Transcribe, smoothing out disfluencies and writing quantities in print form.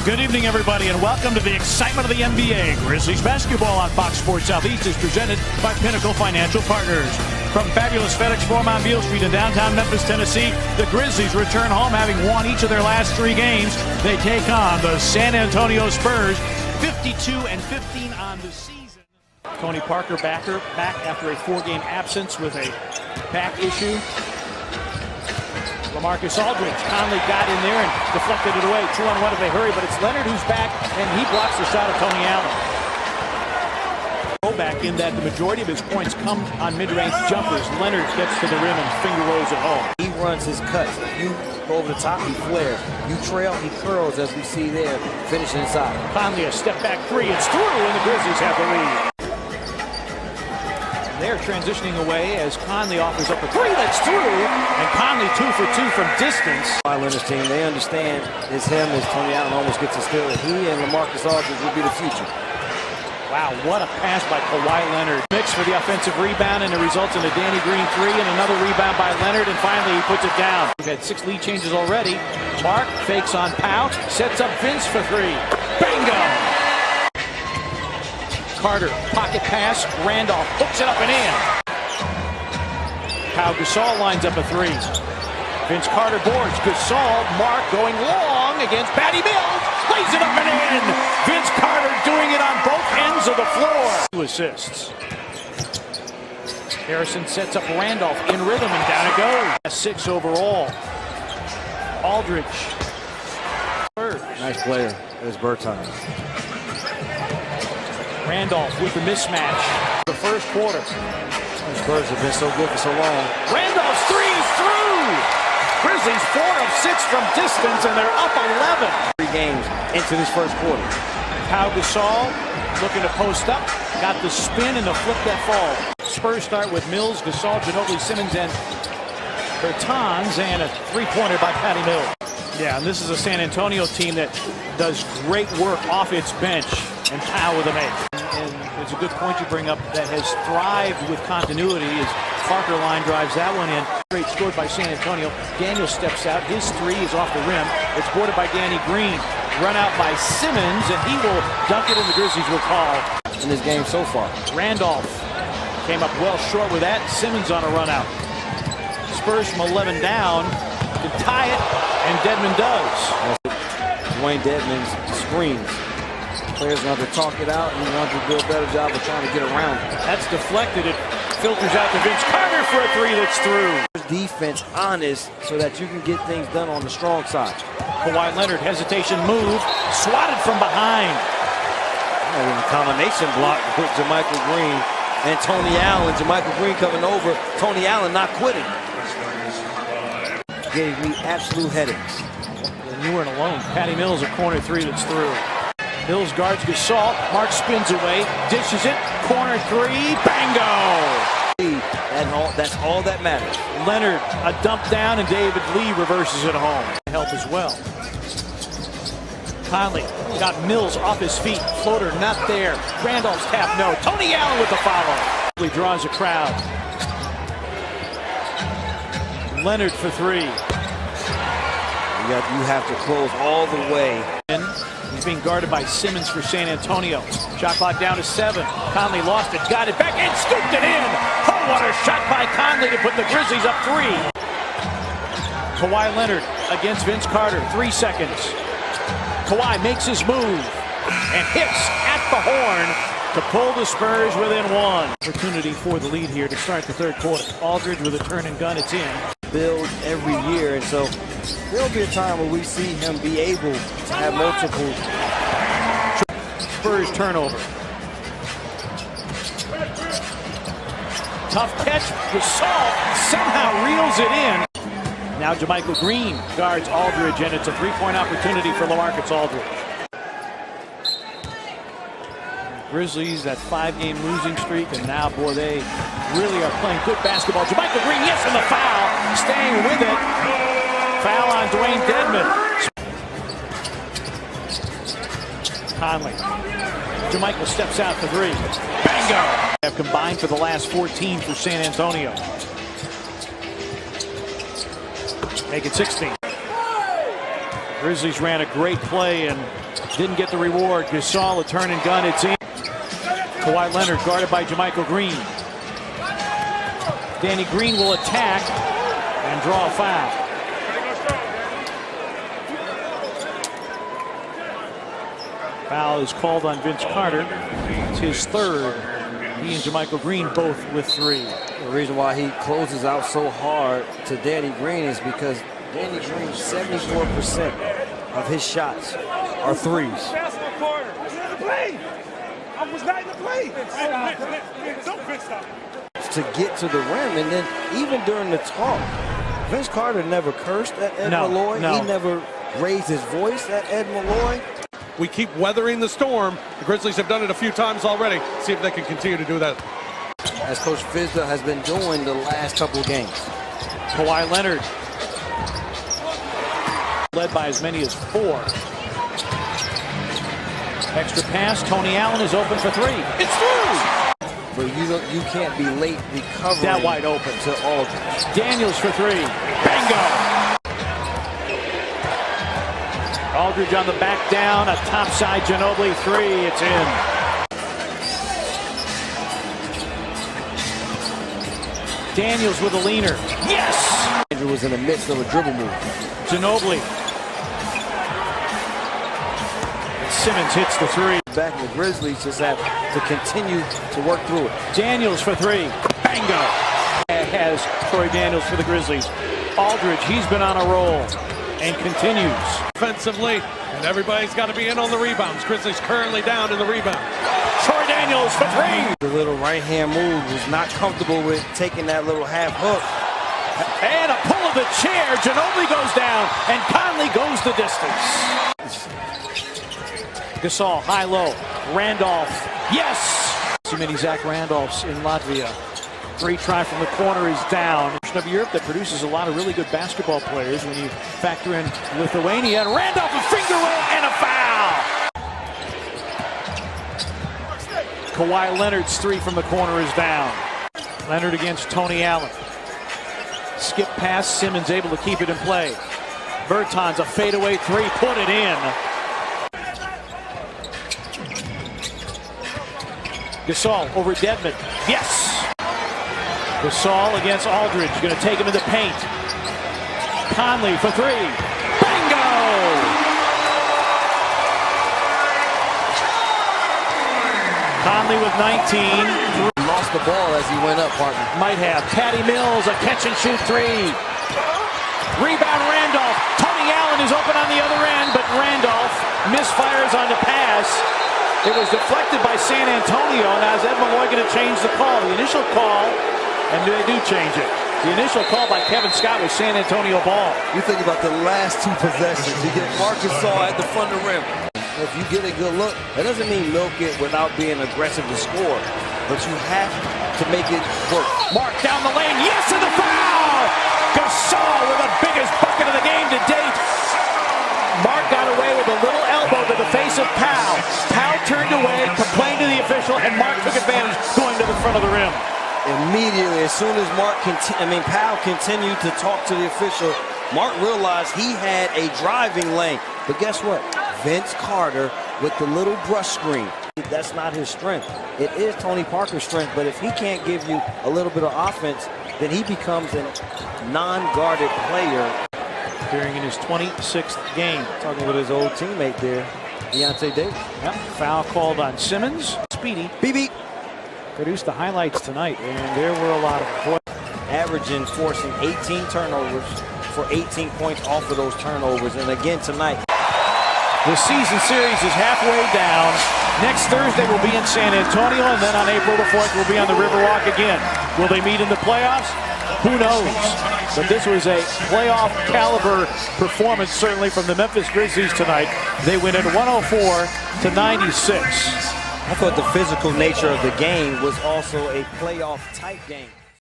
Good evening, everybody, and welcome to the excitement of the NBA. Grizzlies basketball on Fox Sports Southeast is presented by Pinnacle Financial Partners. From fabulous FedEx Forum on Beale Street in downtown Memphis, Tennessee, the Grizzlies return home having won each of their last 3 games. They take on the San Antonio Spurs, 52-15 on the season. Tony Parker back after a 4-game absence with a back issue. LaMarcus Aldridge, Conley got in there and deflected it away. 2-on-1 if they hurry, but it's Leonard who's back, and he blocks the shot of Tony Allen. Back in that the majority of his points come on mid-range jumpers. Leonard gets to the rim and finger rolls it home. He runs his cuts. You go over the top, he flares. You trail, he curls, as we see there, finishing inside. Conley, a step back 3. It's through, and the Grizzlies have the lead. They're transitioning away as Conley offers up a 3 that's through, and Conley 2 for 2 from distance. Leonard's team, they understand it's him as Tony Allen almost gets a steal. He and LaMarcus Aldridge will be the future. Wow, what a pass by Kawhi Leonard. Mix for the offensive rebound, and it results in a Danny Green 3 and another rebound by Leonard, and finally he puts it down. We've had 6 lead changes already. Mark fakes on Pau, sets up Vince for 3. Bingo! Carter, pocket pass, Randolph hooks it up and in. Pau Gasol lines up a 3. Vince Carter boards. Gasol, Mark going long against Patty Mills, lays it up and in. Vince Carter doing it on both ends of the floor. 2 assists. Harrison sets up Randolph in rhythm, and down it goes. 6 overall. Aldridge. Nice player. There's Bertans. Randolph with the mismatch. The first quarter. The Spurs have been so good for so long. Randolph's 3 is through. Grizzlies 4 of 6 from distance, and they're up 11. 3 games into this first quarter. Pau Gasol looking to post up. Got the spin and the flip that fall. Spurs start with Mills, Gasol, Ginobili, Simmons, and Bertans, and a 3-pointer by Patty Mills. Yeah, and this is a San Antonio team that does great work off its bench, and Pau with a make. And it's a good point you bring up that has thrived with continuity as Parker line drives that one in. Great scored by San Antonio. Daniel steps out. His 3 is off the rim. It's boarded by Danny Green. Run out by Simmons, and he will dunk it, and the Grizzlies will call. In this game so far. Randolph came up well short with that. Simmons on a run out. Spurs from 11 down to tie it, and Dedmon does. Dwayne Dedmon's screens. Players going to have to talk it out, and he's going to do a better job of trying to get around it. That's deflected. It filters out to Vince Carter for a 3 that's through. Defense honest so that you can get things done on the strong side. Kawhi Leonard, hesitation move, swatted from behind. And a combination block with JaMychal Green and Tony Allen. JaMychal Green coming over. Tony Allen not quitting. Gave me absolute headaches. And you weren't alone. Patty Mills, a corner 3 that's through. Mills guards Gasol. Mark spins away, dishes it. Corner 3, bango! That's all that matters. Leonard, a dump down, and David Lee reverses it home. Help as well. Conley got Mills off his feet. Floater not there. Randolph's tap no. Tony Allen with the follow. He draws a crowd. Leonard for 3. You have to close all the way. He's being guarded by Simmons for San Antonio. Shot clock down to 7. Conley lost it, got it back, and scooped it in. Oh, what a shot by Conley to put the Grizzlies up 3. Kawhi Leonard against Vince Carter. 3 seconds. Kawhi makes his move and hits at the horn to pull the Spurs within 1. Opportunity for the lead here to start the 3rd quarter. Aldridge with a turn and gun, it's in. Build every year, and so there'll be a time where we see him be able to have multiple. Spurs turnover. Tough catch. Gasol somehow reels it in. Now JaMychal Green guards Aldridge, and it's a 3-point opportunity for LaMarcus Aldridge. Grizzlies, that 5-game losing streak, and now, boy, they really are playing good basketball. JaMychal Green, yes, and the foul, staying with it. Foul on Dwayne Dedmon. Conley. JaMychal steps out for 3. Bingo! Have combined for the last 14 for San Antonio. Make it 16. Grizzlies ran a great play and didn't get the reward. Gasol, a turn and gun, it's in. Kawhi Leonard guarded by JaMychal Green. Danny Green will attack and draw a foul. Foul is called on Vince Carter. It's his third. He and JaMychal Green both with 3. The reason why he closes out so hard to Danny Green is because Danny Green, 74% of his shots are threes. I was not in the play. To get to the rim, and then even during the talk, Vince Carter never cursed at Ed Malloy. No. He never raised his voice at Ed Malloy. We keep weathering the storm. The Grizzlies have done it a few times already. See if they can continue to do that. As Coach Fizda has been doing the last couple of games. Kawhi Leonard led by as many as 4. Extra pass. Tony Allen is open for 3. It's through. But you can't be late recovering. That wide open to Aldridge. Daniels for 3. Bingo. Aldridge on the back down. A topside Ginobili 3. It's in. Daniels with a leaner. Yes! Andrew was in the midst of a dribble move. Ginobili. Simmons hits the 3. Back in the Grizzlies just have to continue to work through it. Daniels for 3. Bingo! Has Troy Daniels for the Grizzlies. Aldridge, he's been on a roll and continues. Offensively, and everybody's got to be in on the rebounds. Grizzlies currently down in the rebound. Troy Daniels for 3. The little right-hand move was not comfortable with taking that little half hook. And a pull of the chair. Ginobili goes down and Conley goes the distance. Gasol, high-low. Randolph, yes! Too many Zach Randolphs in Latvia. Great try from the corner is down. Of Europe that produces a lot of really good basketball players when you factor in Lithuania. And Randolph, a finger roll and a foul! Kawhi Leonard's 3 from the corner is down. Leonard against Tony Allen. Skip pass, Simmons able to keep it in play. Bertans, a fadeaway 3, put it in. Gasol over Dedmon. Yes! Gasol against Aldridge. Going to take him in the paint. Conley for 3. Bingo! Conley with 19. Lost the ball as he went up, partner. Might have. Patty Mills, a catch and shoot 3. Rebound Randolph. Tony Allen is open on the other end, but Randolph misfires on the pass. It was deflected by San Antonio. Now is Ed Malloy going to change the call? The initial call, and they do change it. The initial call by Kevin Scott was San Antonio ball. You think about the last 2 possessions. You get Marc Gasol at the front of the rim. If you get a good look, that doesn't mean milk it without being aggressive to score. But you have to make it work. Mark down the lane. Yes, and the foul! Gasol with the biggest bucket of the game to date. Mark got away with a little elbow to the face of Powell. Powell turned away, complained to the official, and Mark took advantage going to the front of the rim. Immediately, as soon as Powell continued to talk to the official, Mark realized he had a driving lane. But guess what? Vince Carter with the little brush screen. That's not his strength. It is Tony Parker's strength, but if he can't give you a little bit of offense, then he becomes a non-guarded player. Appearing in his 26th game. Talking with his old teammate there, Deontay Davis. Yep. Foul called on Simmons. Speedy. BB. Produced the highlights tonight, and there were a lot of them. Averaging, forcing 18 turnovers for 18 points off of those turnovers. And again tonight. The season series is halfway down. Next Thursday we'll be in San Antonio, and then on April the 4th we'll be on the Riverwalk again. Will they meet in the playoffs? Who knows? But this was a playoff caliber performance, certainly from the Memphis Grizzlies tonight. They win at 104-96. I thought the physical nature of the game was also a playoff type game.